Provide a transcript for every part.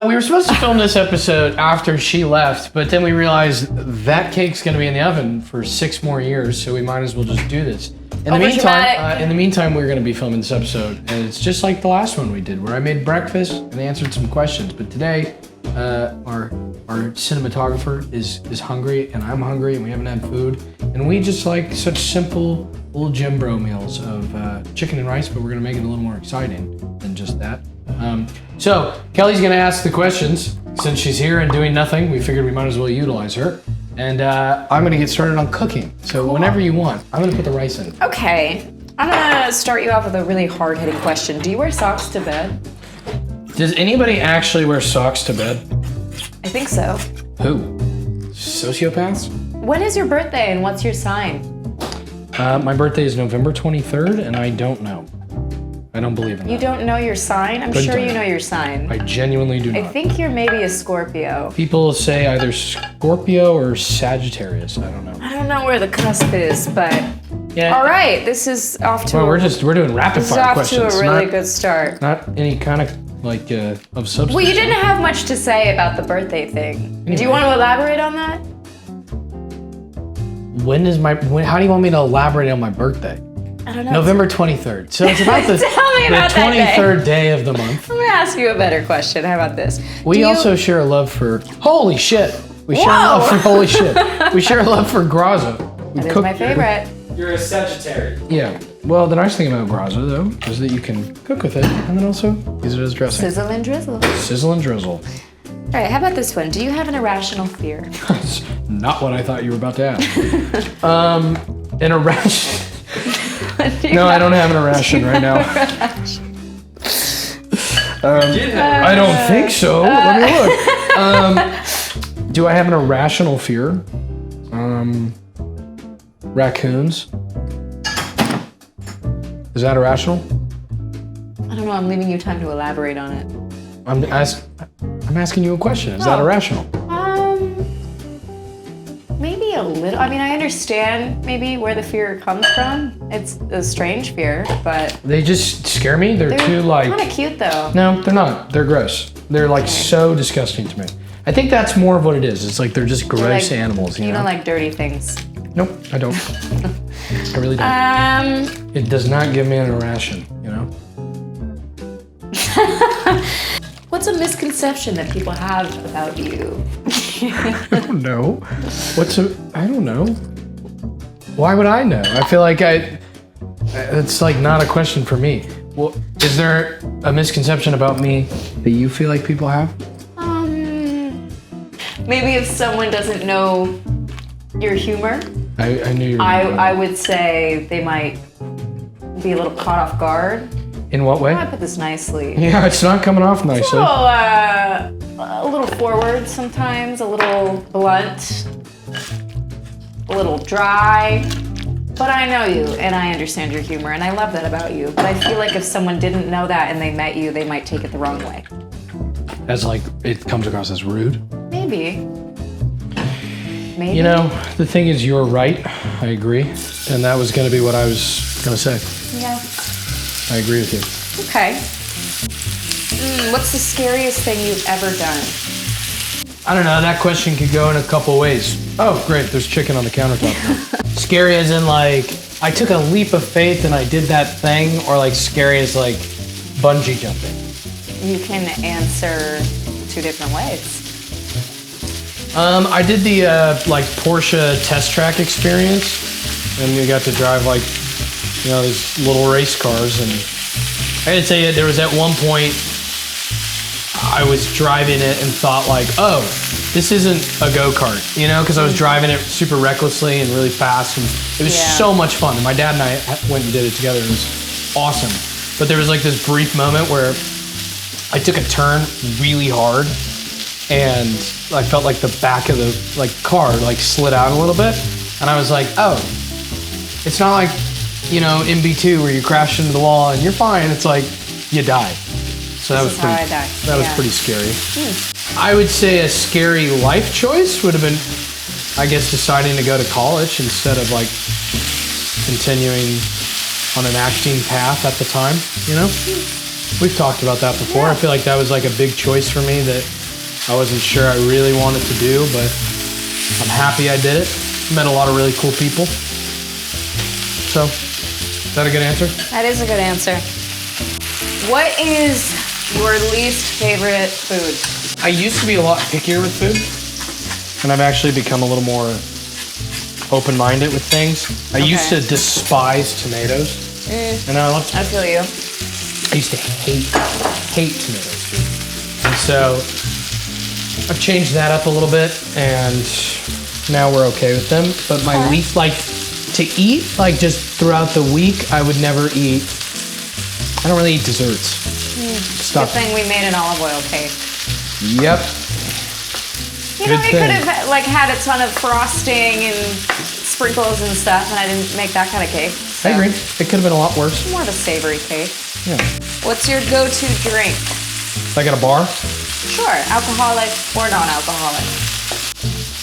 We were supposed to film this episode after she left, but then we realized that cake's going to be in the oven for 6 more years, so we might as well just do this. In the meantime, we're going to be filming this episode, and it's just like the last one we did, where I made breakfast and answered some questions. But today, our cinematographer is hungry, and I'm hungry, and we haven't had food, and we just like such simple little gym bro meals of chicken and rice, but we're going to make it a little more exciting than just that. So Kelly's going to ask the questions. Since she's here and doing nothing, we figured we might as well utilize her. And I'm going to get started on cooking. So whenever you want, I'm going to put the rice in. Okay. I'm going to start you off with a really hard-hitting question. Do you wear socks to bed? Does anybody actually wear socks to bed? I think so. Who? Sociopaths? When is your birthday and what's your sign? My birthday is November 23rd, and I don't know. I don't believe in that. You don't know your sign? I'm sure you know your sign. I genuinely do not. I think you're maybe a Scorpio. People say either Scorpio or Sagittarius. I don't know. I don't know where the cusp is, but yeah. All right, this is off to we're doing rapid fire questions. This is off to a really good start. Not any kind of like of substance. Well, you didn't have much to say about the birthday thing. Do you want to elaborate on that? How do you want me to elaborate on my birthday? I don't know. November 23rd. So it's about the 23rd day of the month. I'm gonna ask you a better question. How about this? We also share a love for holy shit. We share a love for holy shit. We share a love for Graza. That is my favorite. You're a Sagittarius. Yeah. Well, the nice thing about Graza though is that you can cook with it and then also use it as dressing. Sizzle and drizzle. Sizzle and drizzle. All right, how about this one? Do you have an irrational fear? That's not what I thought you were about to ask. An irrational. No, I don't have an irration right now. I don't think so. Let me look. Do I have an irrational fear? Raccoons. Is that irrational? I don't know. I'm leaving you time to elaborate on it. I'm asking you a question. Is that irrational? Maybe a little. I mean, I understand maybe where the fear comes from. It's a strange fear, but they just scare me. They're too like kind of cute though. No, they're not. They're gross. They're like so disgusting to me. I think that's more of what it is. It's like they're just gross animals. You know? Don't like dirty things. Nope, I don't. I really don't. It does not give me an irration, you know? What's a misconception that people have about you? I don't know. I don't know. Why would I know? I feel like it's like not a question for me. Well, is there a misconception about me that you feel like people have? Maybe if someone doesn't know your humor. I knew you were I would say they might be a little caught off guard. In what way? I put this nicely. Yeah, it's not coming off nicely. A little forward sometimes, a little blunt, a little dry. But I know you, and I understand your humor, and I love that about you. But I feel like if someone didn't know that and they met you, they might take it the wrong way. As like, it comes across as rude? Maybe. Maybe. You know, the thing is, you're right. I agree. And that was going to be what I was going to say. Yeah. I agree with you. Okay. What's the scariest thing you've ever done? I don't know. That question could go in a couple ways. Oh, great. There's chicken on the countertop. Scary as in like, I took a leap of faith and I did that thing, or like scary as like bungee jumping? You can answer 2 different ways. I did the like Porsche test track experience, and we got to drive like, you know, these little race cars, and I had to tell you, there was at one point I was driving it and thought like, oh, this isn't a go-kart, you know, because I was driving it super recklessly and really fast, and it was so much fun. And my dad and I went and did it together. It was awesome. But there was like this brief moment where I took a turn really hard, and I felt like the back of the like car like slid out a little bit, and I was like, oh, it's not like, you know, in B2 where you crash into the wall and you're fine. It's like you die. So that was pretty scary. I would say a scary life choice would have been, I guess, deciding to go to college instead of like continuing on an acting path at the time, you know? We've talked about that before. Yeah. I feel like that was like a big choice for me that I wasn't sure I really wanted to do, but I'm happy I did it. Met a lot of really cool people. So, is that a good answer? That is a good answer. What is your least favorite food? I used to be a lot pickier with food, and I've actually become a little more open-minded with things. I used to despise tomatoes, and now I love I tomatoes. feel you. I used to hate tomatoes, dude. And so I've changed that up a little bit, and now we're okay with them. But my least, like, to eat, like, just throughout the week, I would never eat. I don't really eat desserts. Good Stuff. thing we made an olive oil cake. Yep. You know, Good we thing. could have like had a ton of frosting and sprinkles and stuff, and I didn't make that kind of cake. So I agree. It could have been a lot worse. More of a savory cake. Yeah. What's your go-to drink? If I got a bar, Sure, alcoholic or non-alcoholic.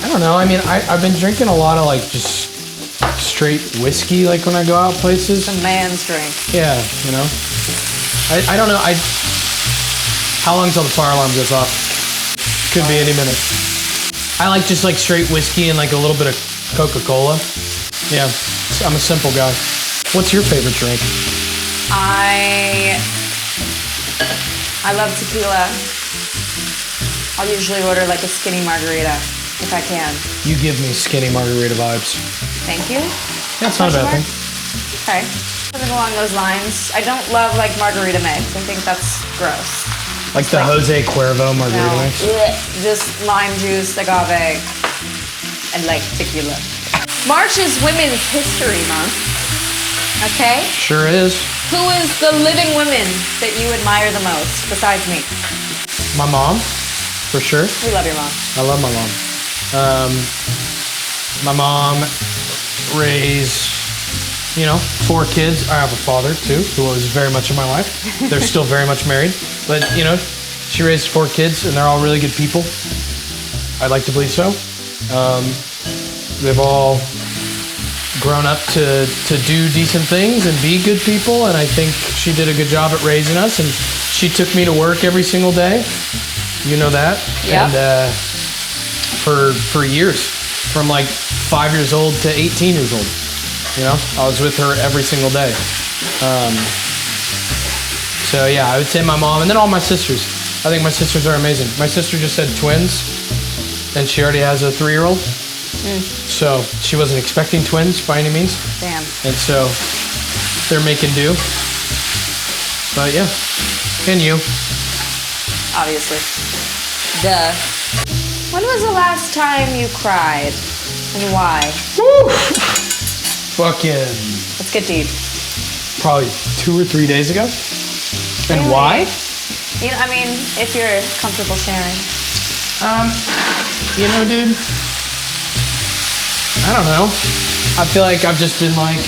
I don't know. I mean, I've been drinking a lot of like just straight whiskey, like when I go out places. It's a man's drink. Yeah, you know. I don't know. How long till the fire alarm goes off? Could be any minute. I like just like straight whiskey and like a little bit of Coca-Cola. Yeah, I'm a simple guy. What's your favorite drink? I love tequila. I'll usually order like a skinny margarita if I can. You give me skinny margarita vibes. Thank you. That's not a bad thing. Okay. Something along those lines. I don't love like margarita mix. I think that's gross. Like the Jose Cuervo margarita No. mix. Ugh. Just lime juice, agave, and like tequila. March is Women's History Month. Okay? Sure is. Who is the living woman that you admire the most besides me? My mom, for sure. We love your mom. I love my mom. My mom raised, 4 kids. I have a father too, who was very much in my life. They're still very much married, but she raised 4 kids, and they're all really good people. I'd like to believe so. They've all grown up to do decent things and be good people, and I think she did a good job at raising us. And she took me to work every single day. You know that. Yeah. And for years, from like 5 years old to 18 years old. I was with her every single day. So yeah, I would say my mom, and then all my sisters. I think my sisters are amazing. My sister just had twins, and she already has a 3-year-old. So she wasn't expecting twins by any means. Damn. And so they're making do. But yeah, and you. Obviously. Duh. When was the last time you cried? And why? Woo! Fucking Let's get deep. probably 2 or 3 days ago. And Really? why? I mean, if you're comfortable sharing. Dude, I don't know. I feel like I've just been like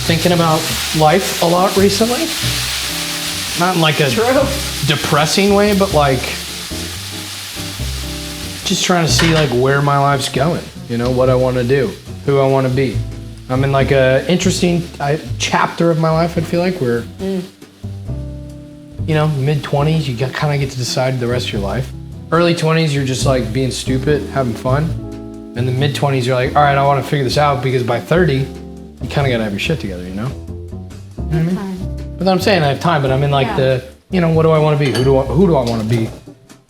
thinking about life a lot recently. Not in like a True. depressing way, but like just trying to see like where my life's going. What I want to do, who I want to be. I'm in like a interesting chapter of my life. I feel like where mid-20s, you kind of get to decide the rest of your life. Early 20s, you're just like being stupid, having fun. And the mid-20s, you're like, all right, I want to figure this out, because by 30, you kind of got to have your shit together, You know what I mean? But I'm saying I have time, but I'm in like what do I want to be? Who do I want to be?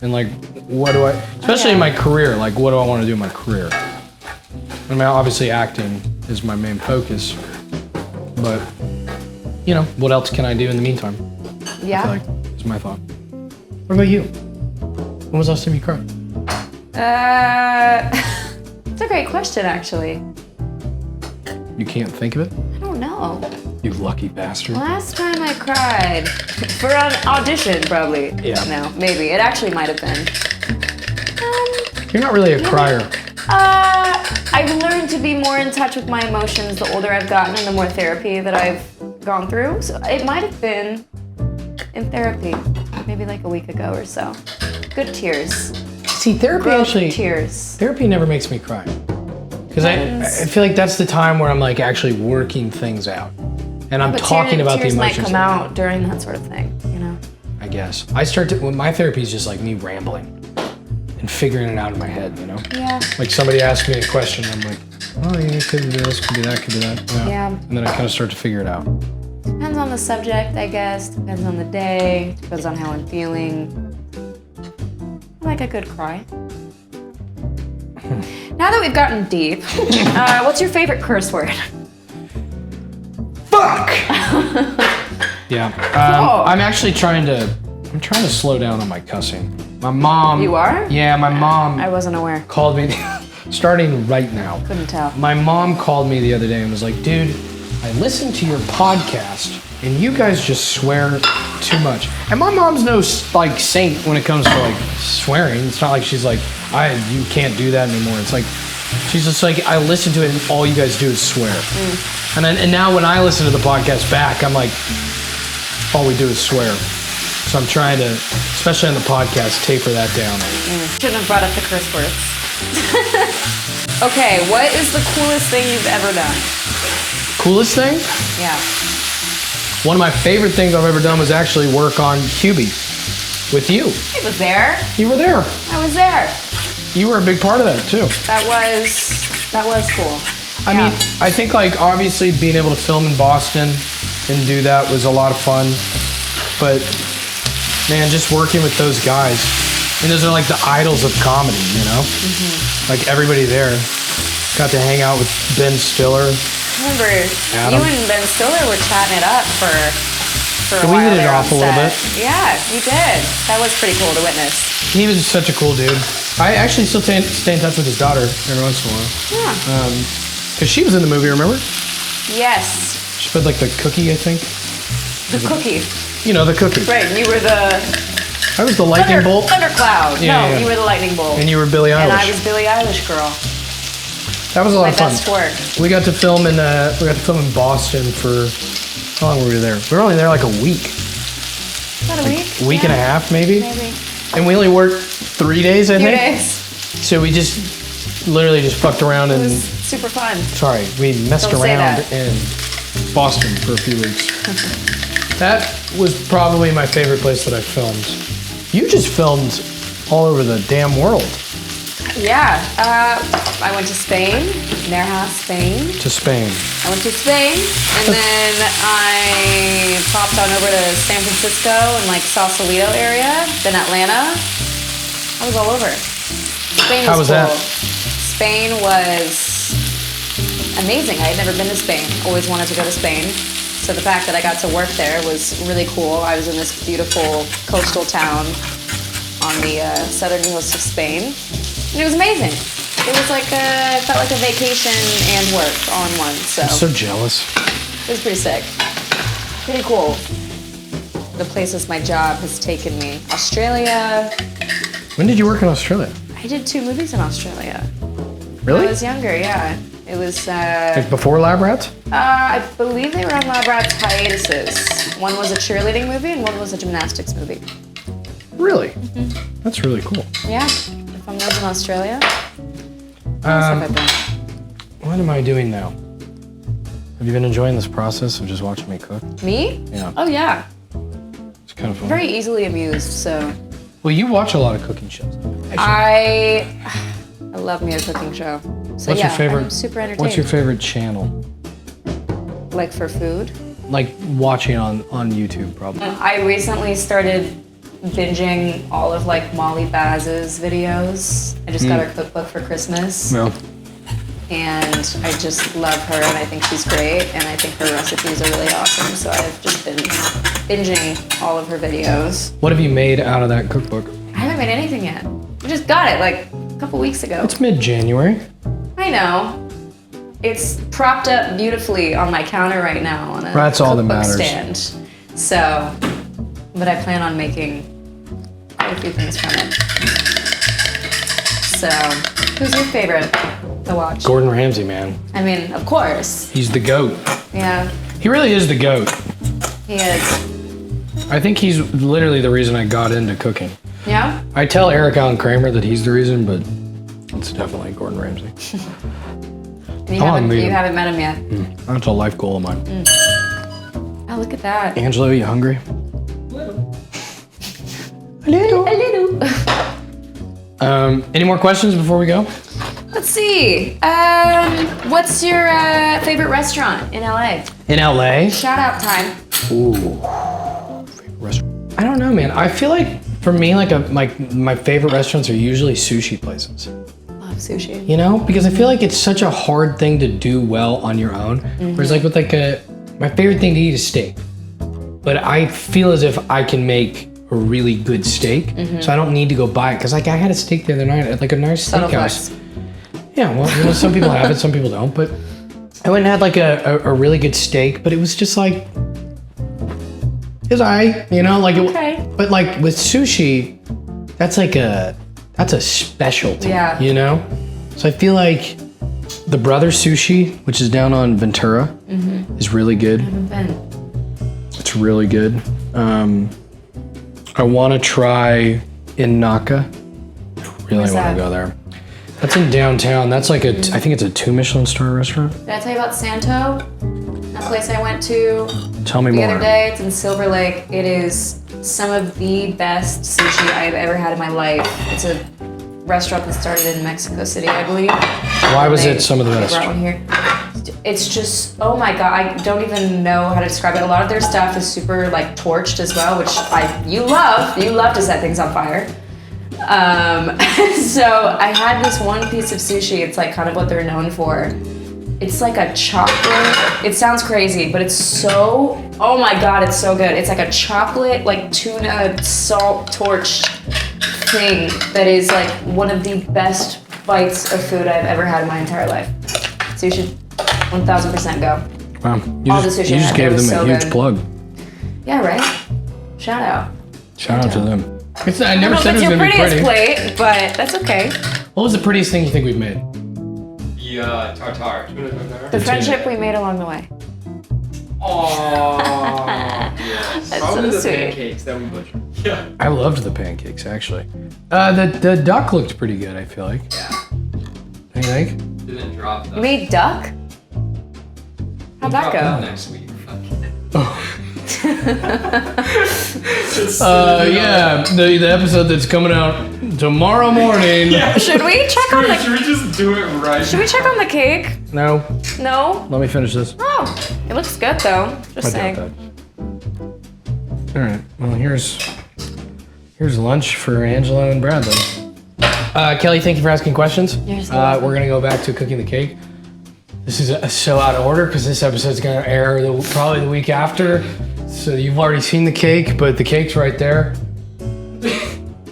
And like, what do I, especially in my career, like what do I want to do in my career? I mean, obviously acting is my main focus, but what else can I do in the meantime? Yeah. I feel like is my thought. What about you? When was the last time you cried? It's a great question, actually. You can't think of it? I don't know. You lucky bastard. Last time I cried for an audition, probably. Yeah. No, maybe. It actually might have been. You're not really a crier. I've learned to be more in touch with my emotions the older I've gotten and the more therapy that I've gone through. So it might have been in therapy, maybe like a week ago or so. Good tears. See, therapy Growth actually, tears. therapy never makes me cry. Because I feel like that's the time where I'm like actually working things out. And I'm talking about the tears emotions. might come out during that sort of thing, you know? I guess. When my therapy is just like me rambling and figuring it out in my head, you know? Yeah. Like somebody asks me a question, I'm like, oh yeah, could be this, could be that, could be that. Yeah. And then I kind of start to figure it out. Depends on the subject, I guess. Depends on the day. Depends on how I'm feeling. I like a good cry. Now that we've gotten deep, what's your favorite curse word? Fuck! Yeah. Cool. I'm trying to slow down on my cussing. My mom. You are? Yeah, my mom I wasn't aware. called me, starting right now. Couldn't tell. My mom called me the other day and was like, dude, I listened to your podcast and you guys just swear too much. And my mom's no like saint when it comes to like swearing. It's not like she's like, you can't do that anymore. It's like, she's just like, I listen to it and all you guys do is swear. And now when I listen to the podcast back, I'm like, all we do is swear. So I'm trying to, especially on the podcast, taper that down. Shouldn't have brought up the curse words. Okay, what is the coolest thing you've ever done? Coolest thing? Yeah. One of my favorite things I've ever done was actually work on Hubie with you. I was there. You were there. I was there. You were a big part of that too. That was cool. I mean, I think like obviously being able to film in Boston and do that was a lot of fun. But man, just working with those guys, and those are like the idols of comedy, you know? Like everybody there. Got to hang out with Ben Stiller. I remember Adam. you and Ben Stiller were chatting it up for a We while hit it there on off a little set. bit. Yeah, you did. That was pretty cool to witness. He was such a cool dude. I actually still stay in touch with his daughter every once in a while. Yeah. Because she was in the movie, remember? Yes. She played like the cookie, I think. The cookie. You know, the cookie. Right, you were the I was the lightning bolt. Thundercloud. Yeah, no, yeah. You were the lightning bolt. And you were Billie Eilish. And I was Billie Eilish girl. That was a lot My of fun. best work. We got to film in Boston for how long were we there? We were only there like a week. About a week? A week and a half maybe. Maybe. And we only worked 3 days, I 2 think. days. So we just literally just fucked around It and was super fun. sorry, we messed Don't say around that. in Boston for a few weeks. That was probably my favorite place that I filmed. You just filmed all over the damn world. Yeah. I went to Spain, Nerja, Spain. To Spain. I went to Spain, and then I popped on over to San Francisco and like Sausalito area, then Atlanta. I was all over. Spain was How was cool. that? Spain was amazing. I had never been to Spain. Always wanted to go to Spain. So the fact that I got to work there was really cool. I was in this beautiful coastal town on the southern coast of Spain, and it was amazing. It was like it felt like a vacation and work all in one. So I'm so jealous. it was pretty sick. Pretty cool. The places my job has taken me. Australia. When did you work in Australia? I did 2 movies in Australia. Really? When I was younger, yeah. It was, Like before Lab Rats? I believe they were on Lab Rats hiatuses. One was a cheerleading movie and one was a gymnastics movie. Really? That's really cool. Yeah, if I'm in Australia. What else have I been? What am I doing now? Have you been enjoying this process of just watching me cook? Me? Yeah. Oh yeah. It's kind of fun. Very easily amused, so. Well, you watch a lot of cooking shows. I love me a cooking show. So What's yeah, your favorite? I'm super entertained. What's your favorite channel? Like for food? Like watching on YouTube, probably. I recently started binging all of like Molly Baz's videos. I just got her cookbook for Christmas. No. And I just love her and I think she's great and I think her recipes are really awesome. So I've just been binging all of her videos. What have you made out of that cookbook? I haven't made anything yet. I just got it like a couple weeks ago. It's mid-January. I know. It's propped up beautifully on my counter right now on a That's all that cookbook matters. stand. So, but I plan on making quite a few things from it. So, who's your favorite to watch? Gordon Ramsay, man. I mean, of course. He's the GOAT. Yeah, He really is the GOAT. he is. I think he's literally the reason I got into cooking. Yeah? I tell Eric Allen Kramer that he's the reason, but it's definitely Gordon Ramsay. You I wanna meet him. haven't met him yet. That's a life goal of mine. Oh, look at that. Angelo, you hungry? A little. Any more questions before we go? Let's see. What's your favorite restaurant in LA? In LA? Shout out time. Ooh. Favorite restaurant. I don't know, man. I feel like for me, like my favorite restaurants are usually sushi places. Love sushi. You know, because I feel like it's such a hard thing to do well on your own. Whereas like with my favorite thing to eat is steak. But I feel as if I can make a really good steak, so I don't need to go buy it. Cause like I had a steak the other night at like a nice steakhouse. Yeah, well, you know, some people have it, some people don't. But I went and had like a really good steak, but it was just like, it was alright, you know, like Okay. But like with sushi, that's a specialty, you know. So I feel like the Brother Sushi, which is down on Ventura, is really good. I haven't been. It's really good. I want to try in Naka. I really want to go there. That's in downtown. That's like I think it's a 2 Michelin star restaurant. Did I tell you about Santo? That place I went to Tell me the more. other day. It's in Silver Lake. It is some of the best sushi I've ever had in my life. It's a restaurant that started in Mexico City, I believe. Why was it some of the They best? brought one here. It's just, oh my god, I don't even know how to describe it. A lot of their stuff is super like torched as well, which you love. You love to set things on fire. So I had this one piece of sushi. It's like kind of what they're known for. It's like a chocolate. It sounds crazy, but it's so, oh my god, it's so good. It's like a chocolate, like tuna salt torched thing that is like one of the best bites of food I've ever had in my entire life. So you should 1000% go. Wow, All the sushi you I just had gave there them was a so huge good. plug. Yeah, right? Shout out. Shout out to them. I never I don't know if said it it's was your gonna be prettiest pretty. plate, but that's okay. What was the prettiest thing you think we've made? Yeah, tartare. The friendship we made along the way. Aww. Yes. That's Probably so the sweet. pancakes that we butchered. Yeah. I loved the pancakes actually. The duck looked pretty good. I feel like. Yeah. What do you think? Didn't drop though. You made duck? How'd that Drop go? next week. Yeah, the episode that's coming out tomorrow morning. Should we check on Should the we just do it right? Should we check on the cake? No, No? let me finish this. Oh, it looks good though. I Just saying. doubt that. All right. Well, here's lunch for Angelo and Bradley. Kelly, thank you for asking questions. You're so welcome. We're gonna go back to cooking the cake. This is so out of order because this episode's gonna air probably the week after. So you've already seen the cake, but the cake's right there.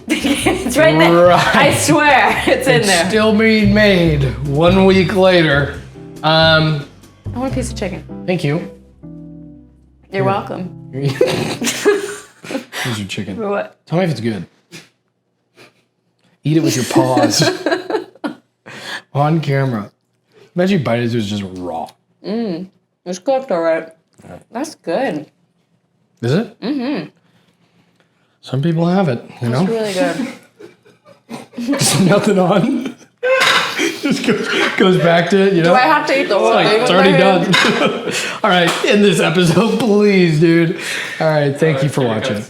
It's right there. Right. I swear, it's in there. Still being made 1 week later. I want a piece of chicken. Thank you. You're welcome. Here's your chicken. For what? Tell me if it's good. Eat it with your paws. On camera. Imagine you bite it, it was just raw. It's cooked all right. That's good. Is it? Mm-hmm. Some people have it, you know? It's really good. Just nothing on. Just goes back to it, you know? Do I have to eat the whole thing? It's already done. All right, end this episode, please, dude. All right, thank you for watching.